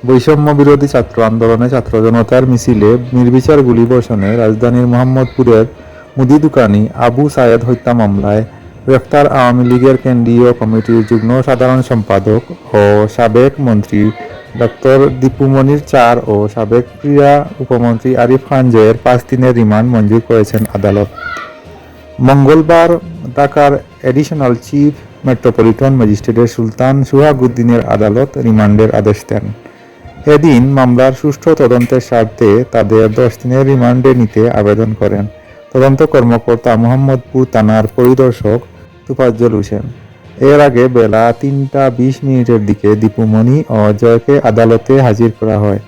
বৈষম্য বিরোধী ছাত্র আন্দোলনে ছাত্র জনতার মিছিলে নির্বিচার গুলিবর্ষণে রাজধানীর মোহাম্মদপুরের মুদি দোকানি আবু সায়েদ হত্যা মামলায় গ্রেফতার আওয়ামী লীগের কেন্দ্রীয় কমিটির যুগ্ম সাধারণ সম্পাদক ও সাবেক মন্ত্রী ডক্টর দীপুমনির চার ও সাবেক ক্রীড়া উপমন্ত্রী আরিফ খান জয়ের 5 দিনের রিমান্ড মঞ্জুর করেছেন আদালত। মঙ্গলবার ঢাকার অ্যাডিশনাল চিফ মেট্রোপলিটন ম্যাজিস্ট্রেট সুলতান সোহাগউদ্দিনের আদালত রিমান্ডের আদেশ দেন। এদিন মামলার সুষ্ঠু তদন্তের স্বার্থে তাদের 10 দিনের রিমান্ডে নিতে আবেদন করেন তদন্ত কর্মকর্তা মোহাম্মদপুর থানার পরিদর্শক তোফাজ্জল হোসেন। এর আগে বেলা 3টা 20 মিনিটের দিকে দীপুমনি ও জয়কে আদালতে হাজির করা হয়।